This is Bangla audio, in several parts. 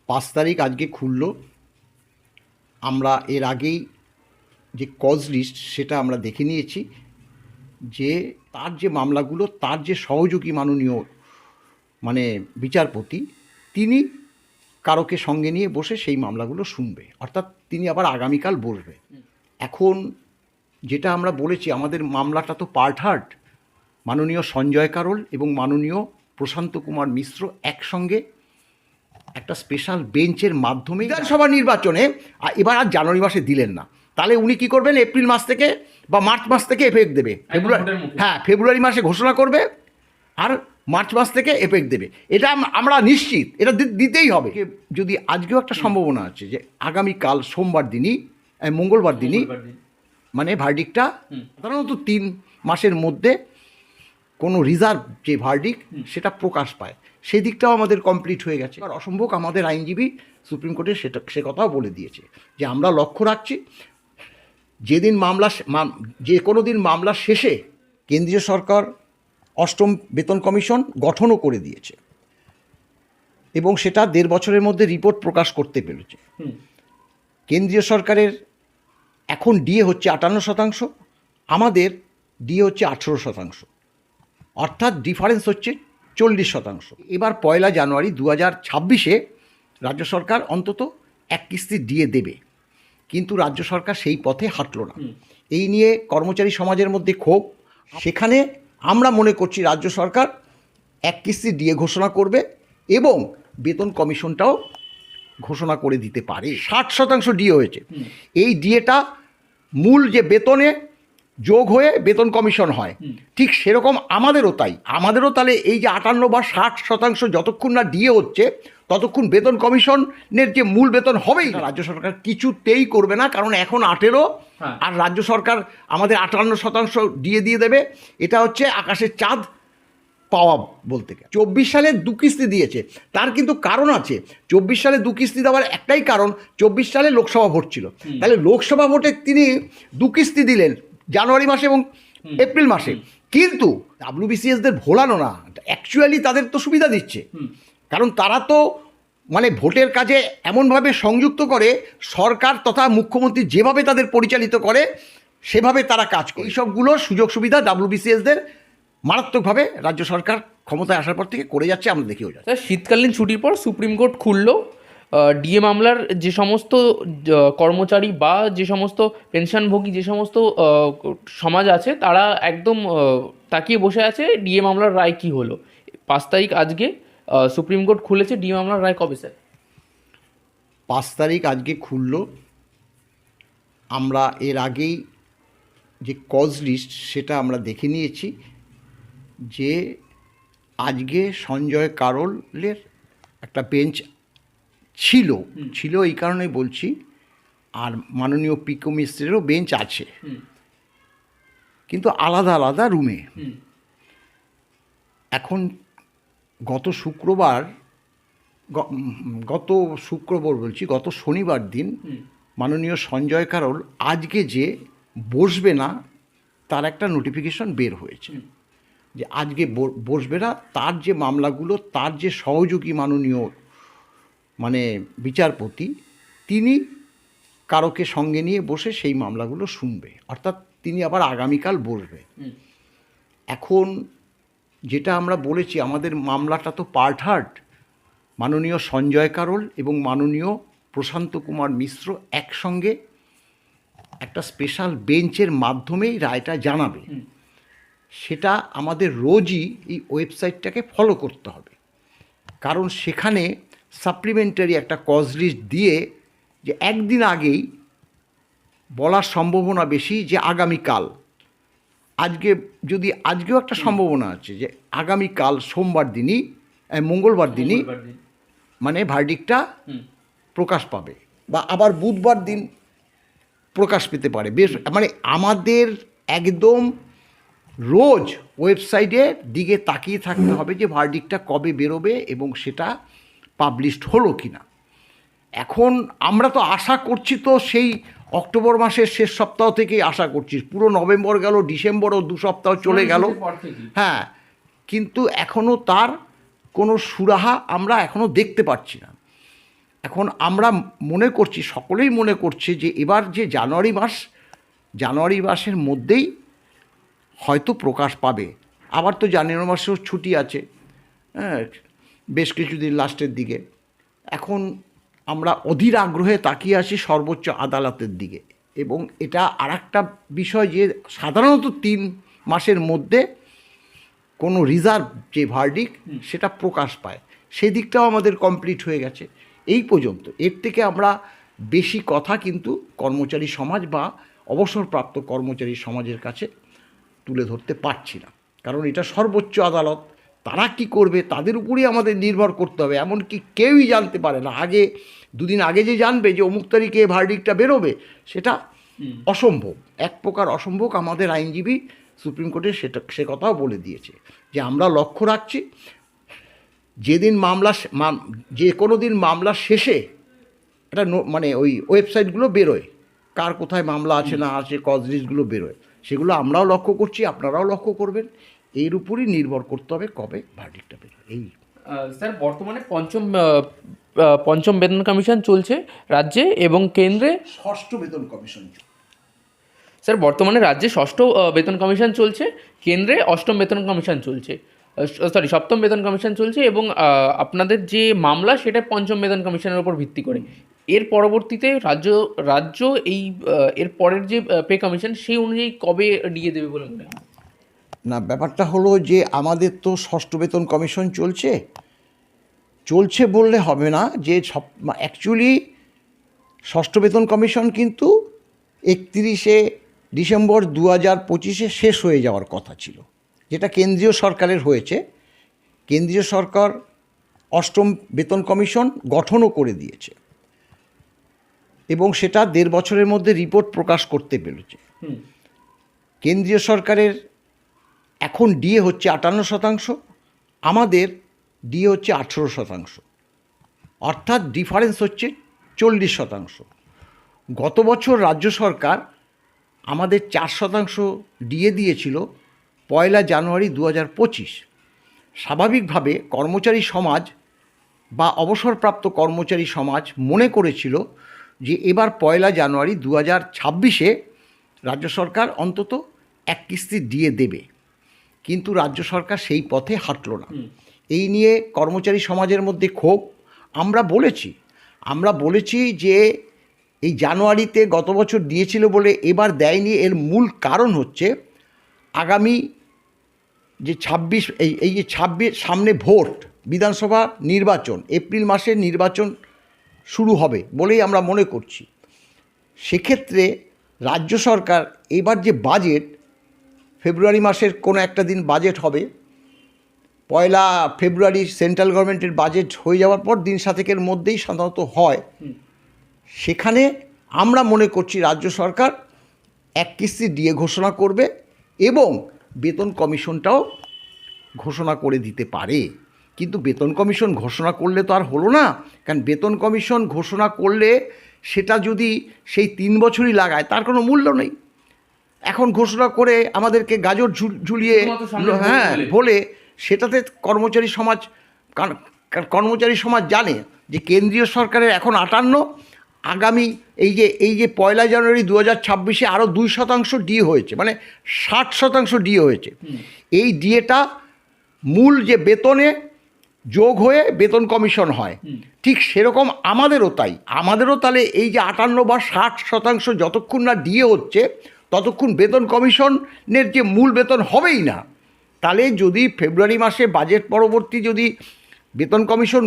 5 তারিখ আজকে খুলল। আমরা এর আগেই যে কজ লিস্ট সেটা আমরা দেখে নিয়েছি, যে তার যে মামলাগুলো, তার যে সহযোগী মাননীয় বিচারপতি, তিনি কারোকে সঙ্গে নিয়ে বসে সেই মামলাগুলো শুনবে, অর্থাৎ তিনি আবার আগামীকাল বসবে। এখন যেটা আমরা বলেছি, আমাদের মামলাটা তো পার্টহার্ট, মাননীয় সঞ্জয় কারোল এবং মাননীয় প্রশান্ত কুমার মিশ্র একসঙ্গে একটা স্পেশাল বেঞ্চের মাধ্যমে বিধানসভা নির্বাচনে এবার আর জানুয়ারি মাসে দিলেন না, তাহলে উনি কী করবেন? এপ্রিল মাস থেকে বা মার্চ মাস থেকে এফেক্ট দেবে। ফেব্রুয়ারি মাসে ঘোষণা করবে আর মার্চ মাস থেকে এফেক্ট দেবে, এটা আমরা নিশ্চিত, এটা দিতেই হবে। যদি আজকেও একটা সম্ভাবনা আছে যে আগামীকাল সোমবার দিনই, মঙ্গলবার দিনই ভার্ডিক্টটা সাধারণত 3 মাসের মধ্যে কোনো রিজার্ভ যে ভার্ডিক্ট সেটা প্রকাশ পায়, সেই দিকটাও আমাদের কমপ্লিট হয়ে গেছে। আর অসম্ভব আমাদের আইনজীবী সুপ্রিম কোর্টে সে কথাও বলে দিয়েছে যে আমরা লক্ষ্য রাখছি, যেদিন যে কোনো দিন মামলা শেষে কেন্দ্রীয় সরকার 8ম বেতন কমিশন গঠনও করে দিয়েছে এবং সেটা 1.5 বছরের মধ্যে রিপোর্ট প্রকাশ করতে পেরেছে। কেন্দ্রীয় সরকারের এখন ডিএ হচ্ছে 58%, আমাদের ডিএ হচ্ছে 18%, অর্থাৎ ডিফারেন্স হচ্ছে 40%। এবার 1 জানুয়ারি 2026-এ রাজ্য সরকার অন্তত 1 কিস্তি ডিএ দেবে, কিন্তু রাজ্য সরকার সেই পথে হাঁটল না। এই নিয়ে কর্মচারী সমাজের মধ্যে ক্ষোভ। সেখানে আমরা মনে করছি রাজ্য সরকার 1 কিস্তি ডিএ ঘোষণা করবে এবং বেতন কমিশনটাও ঘোষণা করে দিতে পারে। 60% ডিএ হয়েছে, এই ডিএটা মূল যে বেতনে যোগ হয়ে বেতন কমিশন হয়, ঠিক সেরকম আমাদেরও তাই। আমাদেরও তাহলে এই যে 58 বা 60% যতক্ষণ না ডিএ হচ্ছে ততক্ষণ বেতন কমিশনের যে মূল বেতন হবেই না। রাজ্য সরকার কিছুতেই করবে না, কারণ এখন 18 আর রাজ্য সরকার আমাদের 58% ডিএ দিয়ে দেবে, এটা হচ্ছে আকাশের চাঁদ পাওয়া বলতে গেলে। 24 সালে 2 কিস্তি দিয়েছে, তার কিন্তু কারণ আছে। 24 সালে 2 কিস্তি দেওয়ার একটাই কারণ, 24 সালে লোকসভা ভোট ছিল, তাহলে লোকসভা ভোটে তিনি 2 কিস্তি দিলেন জানুয়ারি মাসে এবং এপ্রিল মাসে, কিন্তু ডাব্লিউবিসিএসদের ভোলানো না, অ্যাকচুয়ালি তাদের তো সুবিধা দিচ্ছে, কারণ তারা তো ভোটের কাজে এমনভাবে সংযুক্ত করে, সরকার তথা মুখ্যমন্ত্রী যেভাবে তাদের পরিচালিত করে সেভাবে তারা কাজ করে। এইসবগুলো সুযোগ সুবিধা ডাব্লিউবিসিএসদের মারাত্মকভাবে রাজ্য সরকার ক্ষমতায় আসার পর থেকে করে যাচ্ছে, আমরা দেখেও যাচ্ছি। শীতকালীন ছুটির পর সুপ্রিম কোর্ট খুললো। ডিএ মামলার যে সমস্ত কর্মচারী বা যে সমস্ত পেনশনভোগী যে সমস্ত সমাজ আছে, তারা একদম তাকিয়ে বসে আছে ডিএ মামলার রায় কী হলো। 5 তারিখ আজকে সুপ্রিম কোর্ট খুলেছে, ডিএ মামলার রায় কবে স্যার? 5 তারিখ আজকে খুলল। আমরা এর আগেই যে কজ লিস্ট সেটা আমরা দেখে নিয়েছি, যে আজকে সঞ্জয় কারোলের একটা বেঞ্চ ছিল এই কারণে বলছি, আর মাননীয় পিকো মিস্ত্রেরও বেঞ্চ আছে, কিন্তু আলাদা আলাদা রুমে। এখন গত শনিবার দিন মাননীয় সঞ্জয় কারোল আজকে যে বসবে না তার একটা নোটিফিকেশন বের হয়েছে, যে আজকে বসবে না, তার যে মামলাগুলো, তার যে সহযোগী মাননীয় বিচারপতি, তিনি কারোকে সঙ্গে নিয়ে বসে সেই মামলাগুলো শুনবে, অর্থাৎ তিনি আবার আগামীকাল বসবে। এখন যেটা আমরা বলেছি, আমাদের মামলাটা তো পার্টহার্ট, মাননীয় সঞ্জয় কারোল এবং মাননীয় প্রশান্ত কুমার মিশ্র একসঙ্গে একটা স্পেশাল বেঞ্চের মাধ্যমেই রায়টা জানাবে। সেটা আমাদের রোজই এই ওয়েবসাইটটাকে ফলো করতে হবে, কারণ সেখানে সাপ্লিমেন্টারি একটা কজ লিস্ট দিয়ে যে একদিন আগেই বলার সম্ভাবনা বেশি যে আগামীকাল, আজকেও একটা সম্ভাবনা আছে যে আগামীকাল সোমবার দিনই, মঙ্গলবার দিনই ভার্ডিক্টটা প্রকাশ পাবে, বা আবার বুধবার দিন প্রকাশ পেতে পারে। বেশ আমাদের একদম রোজ ওয়েবসাইটের দিকে তাকিয়ে থাকতে হবে যে ভার্ডিক্টটা কবে বেরোবে এবং সেটা পাবলিশড হলো কি না। এখন আমরা তো আশা করছি, তো সেই অক্টোবর মাসের শেষ সপ্তাহ থেকেই আশা করছি, পুরো নভেম্বর গেল, ডিসেম্বরও 2 সপ্তাহ চলে গেল, হ্যাঁ, কিন্তু এখনও তার কোনো সুরাহা আমরা এখনও দেখতে পাচ্ছি না। এখন আমরা মনে করছি, সকলেই মনে করছে যে এবার যে জানুয়ারি মাসের মধ্যেই হয়তো প্রকাশ পাবে। আবার তো জানুয়ারি মাসেও ছুটি আছে, হ্যাঁ, বেশ কিছুদিন লাস্টের দিকে। এখন আমরা অধীর আগ্রহে তাকিয়ে আছি সর্বোচ্চ আদালতের দিকে। এবং এটা আরেকটা বিষয় যে সাধারণত 3 মাসের মধ্যে কোনো রিজার্ভ যে ভার্ডিক্ট সেটা প্রকাশ পায়, সেই দিকটাও আমাদের কমপ্লিট হয়ে গেছে এই পর্যন্ত। এর থেকে আমরা বেশি কথা কিন্তু কর্মচারী সমাজ বা অবসরপ্রাপ্ত কর্মচারী সমাজের কাছে তুলে ধরতে পারছি না, কারণ এটা সর্বোচ্চ আদালত। তারা কি করবে তাদের উপরেই আমাদের নির্ভর করতে হবে। এমনকি কেউই জানতে পারে না, আগে 2 দিন আগে যে জানবে যে অমুক তারিখে ভার্ডিক্টটা বেরোবে, সেটা অসম্ভব, এক প্রকার অসম্ভব। আমাদের আইনজীবী সুপ্রিম কোর্টে সে কথাও বলে দিয়েছে যে আমরা লক্ষ্য রাখছি, যেদিন যে কোনো দিন মামলা শেষে এটা মানে ওই ওয়েবসাইটগুলো বেরোয়, কার কোথায় মামলা আছে না আছে, কজ লিস্টগুলো বেরোয়, সেগুলো আমরাও লক্ষ্য করছি, আপনারাও লক্ষ্য করবেন। এর উপরই নির্ভর করতে হবে কবে ভার্ডিক্টটা বেরোয়। এই স্যার বর্তমানে পঞ্চম বেতন কমিশন চলছে রাজ্যে এবং কেন্দ্রে। 6ষ্ঠ বেতন কমিশন। স্যার বর্তমানে রাজ্যে 6ষ্ঠ বেতন কমিশন চলছে, কেন্দ্রে 8ম বেতন কমিশন চলছে, 7ম বেতন কমিশন চলছে, এবং আপনাদের যে মামলা সেটা 5ম বেতন কমিশনের উপর ভিত্তি করে। এর পরবর্তীতে রাজ্য এই এর পরের যে পে কমিশন সেই অনুযায়ী কবে দিয়ে দেবে বলে মনে হয়? না, ব্যাপারটা হলো যে আমাদের তো 6ষ্ঠ বেতন কমিশন চলছে বললে হবে না, যে অ্যাকচুয়ালি 6ষ্ঠ বেতন কমিশন কিন্তু 31শে ডিসেম্বর 2025-এ শেষ হয়ে যাওয়ার কথা ছিল, যেটা কেন্দ্রীয় সরকারের হয়েছে। কেন্দ্রীয় সরকার 8ম বেতন কমিশন গঠনও করে দিয়েছে এবং সেটা 1.5 বছরের মধ্যে রিপোর্ট প্রকাশ করতে পেরেছে। কেন্দ্রীয় সরকারের এখন ডিএ হচ্ছে 58%, আমাদের ডিএ হচ্ছে 18%, অর্থাৎ ডিফারেন্স হচ্ছে 40%। গত বছর রাজ্য সরকার আমাদের 4% ডিএ দিয়েছিল 1 জানুয়ারি 2025। স্বাভাবিকভাবে কর্মচারী সমাজ বা অবসরপ্রাপ্ত কর্মচারী সমাজ মনে করেছিল যে এবার 1 জানুয়ারি 2026-এ রাজ্য সরকার অন্তত 1 কিস্তি ডিএ দেবে, কিন্তু রাজ্য সরকার সেই পথে হাঁটল না। এই নিয়ে কর্মচারী সমাজের মধ্যে ক্ষোভ। আমরা বলেছি যে এই জানুয়ারিতে গত বছর দিয়েছিল বলে এবার দেয়নি। এর মূল কারণ হচ্ছে আগামী যে 26 এই যে 26 সামনে ভোট, বিধানসভা নির্বাচন, এপ্রিল মাসে নির্বাচন শুরু হবে বলেই আমরা মনে করছি। সেক্ষেত্রে রাজ্য সরকার এবার যে বাজেট, ফেব্রুয়ারি মাসের কোনো একটা দিন বাজেট হবে, 1 ফেব্রুয়ারি সেন্ট্রাল গভর্নমেন্টের বাজেট হয়ে যাওয়ার পর দিন 7-এর মধ্যেই সাধারণত হয়। সেখানে আমরা মনে করছি রাজ্য সরকার 1 কিস্তি ডিএ ঘোষণা করবে এবং বেতন কমিশনটাও ঘোষণা করে দিতে পারে। কিন্তু বেতন কমিশন ঘোষণা করলে তো আর হলো না, কারণ বেতন কমিশন ঘোষণা করলে সেটা যদি সেই 3 বছরই লাগায় তার কোনো মূল্য নেই। এখন ঘোষণা করে আমাদেরকে গাজর ঝুলিয়ে বলে সেটাতে কর্মচারী সমাজ জানে যে কেন্দ্রীয় সরকারের এখন 58, আগামী এই যে 1 জানুয়ারি 2026-এ আরও 2% ডিএ হয়েছে, মানে 60% ডিএ হয়েছে। এই ডিএটা মূল যে বেতনে যোগ হয়ে বেতন কমিশন হয়, ঠিক সেরকম আমাদেরও তাহলে এই যে 58 বা 60% যতক্ষণ না ডিএ হচ্ছে ততক্ষণ বেতন কমিশনের যে মূল বেতন হবেই না। তাহলে যদি ফেব্রুয়ারি মাসে বাজেট পরবর্তী যদি বেতন কমিশন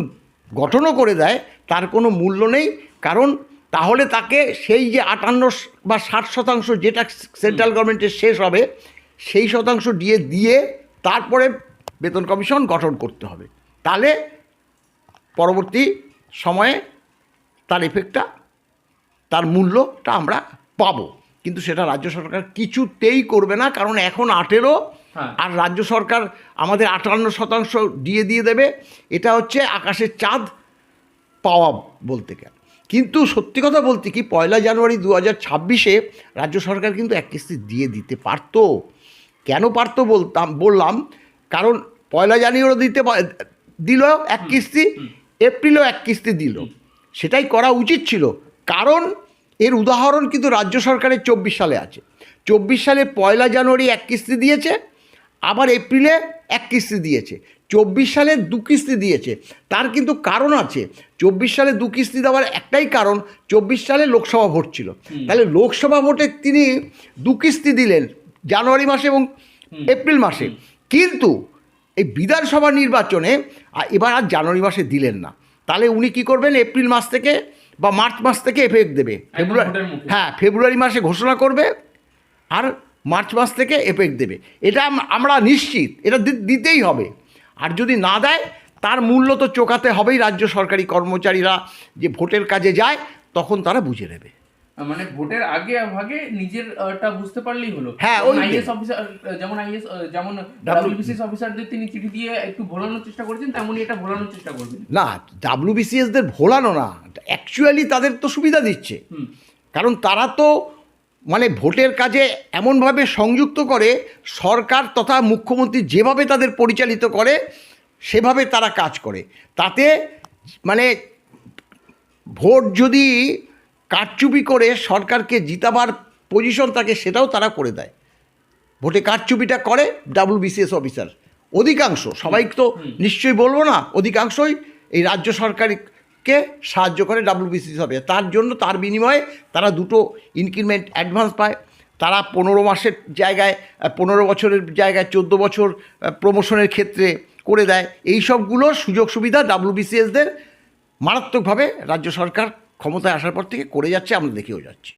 গঠনও করে দেয় তার কোনো মূল্য নেই, কারণ তাহলে তাকে সেই যে 58 বা 60% যেটা সেন্ট্রাল গভর্নমেন্টের শেষ হবে সেই শতাংশ দিয়ে তারপরে বেতন কমিশন গঠন করতে হবে। তাহলে পরবর্তী সময়ে তার এফেক্টটা, তার মূল্যটা আমরা পাবো। কিন্তু সেটা রাজ্য সরকার কিছুতেই করবে না, কারণ এখন 18 আর রাজ্য সরকার আমাদের 58% দিয়ে দেবে। এটা হচ্ছে আকাশের চাঁদ পাওয়া বলতে গেলে। কিন্তু সত্যি কথা বলতে কি 1 জানুয়ারি 2026-এ রাজ্য সরকার কিন্তু 1 কিস্তি দিয়ে দিতে পারত। কেন পারত বললাম, কারণ 1 জানুয়ারি দিল 1 কিস্তি, এপ্রিলেও 1 কিস্তি দিল, সেটাই করা উচিত ছিল। কারণ এর উদাহরণ কিন্তু রাজ্য সরকারের 24 সালে আছে। 24 সালে 1 জানুয়ারি 1 কিস্তি দিয়েছে, আবার এপ্রিলে 1 কিস্তি দিয়েছে, 24 সালে 2 কিস্তি দিয়েছে। তার কিন্তু কারণ আছে। 24 সালে 2 কিস্তি দেওয়ার একটাই কারণ, 24 সালে লোকসভা ভোট ছিল। তাহলে লোকসভা ভোটে তিনি 2 কিস্তি দিলেন, জানুয়ারি মাসে এবং এপ্রিল মাসে। কিন্তু এই বিধানসভা নির্বাচনে এবার আর জানুয়ারি মাসে দিলেন না। তাহলে উনি কী করবেন? এপ্রিল মাস থেকে বা মার্চ মাস থেকে এফেক্ট দেবে। ফেব্রুয়ারি মাসে ঘোষণা করবে আর মার্চ মাস থেকে এফেক্ট দেবে। এটা আমরা নিশ্চিত, এটা দিতেই হবে। আর যদি না দেয়, তার মূল্য তো চোকাতে হবেই। রাজ্য সরকারি কর্মচারীরা যে ভোটের কাজে যায়, তখন তারা বুঝে নেবে। মানে ভোটের আগে ভাগে নিজেরটা বুঝতে পারলেই হলো। হ্যাঁ, ওই আইএস অফিসার যেমন ডাব্লিউবিসিএস অফিসারদের তিনি চিঠি দিয়ে একটু ভোলানোর চেষ্টা করেছেন, তেমনই এটা ভোলানোর চেষ্টা করবেন না। ডাব্লিউবিসিএসদের ভোলানো না, অ্যাকচুয়ালি তাদের তো সুবিধা দিচ্ছে। কারণ তারা তো মানে ভোটের কাজে এমনভাবে সংযুক্ত করে, সরকার তথা মুখ্যমন্ত্রী যেভাবে তাদের পরিচালিত করে সেভাবে তারা কাজ করে। তাতে মানে ভোট যদি কারচুপি করে সরকারকে জিতাবার পজিশন থাকে, সেটাও তারা করে দেয়। ভোটে কারচুপিটা করে ডাব্লিউবিসিএস অফিসার অধিকাংশ, সবাই তো নিশ্চয়ই বলবো না, অধিকাংশই এই রাজ্য সরকারকে সাহায্য করে ডাব্লিউবিসিএস অফিসার। তার জন্য তার বিনিময়ে তারা 2টো ইনক্রিমেন্ট অ্যাডভান্স পায়। তারা 15 মাসের জায়গায় 15 বছরের জায়গায় 14 বছর প্রমোশনের ক্ষেত্রে করে দেয়। এই সবগুলোর সুযোগ সুবিধা ডাব্লিউবিসিএসদের মারাত্মকভাবে রাজ্য সরকার ক্ষমতায় আসার পর থেকে করে যাচ্ছে, আমরা দেখেও যাচ্ছি।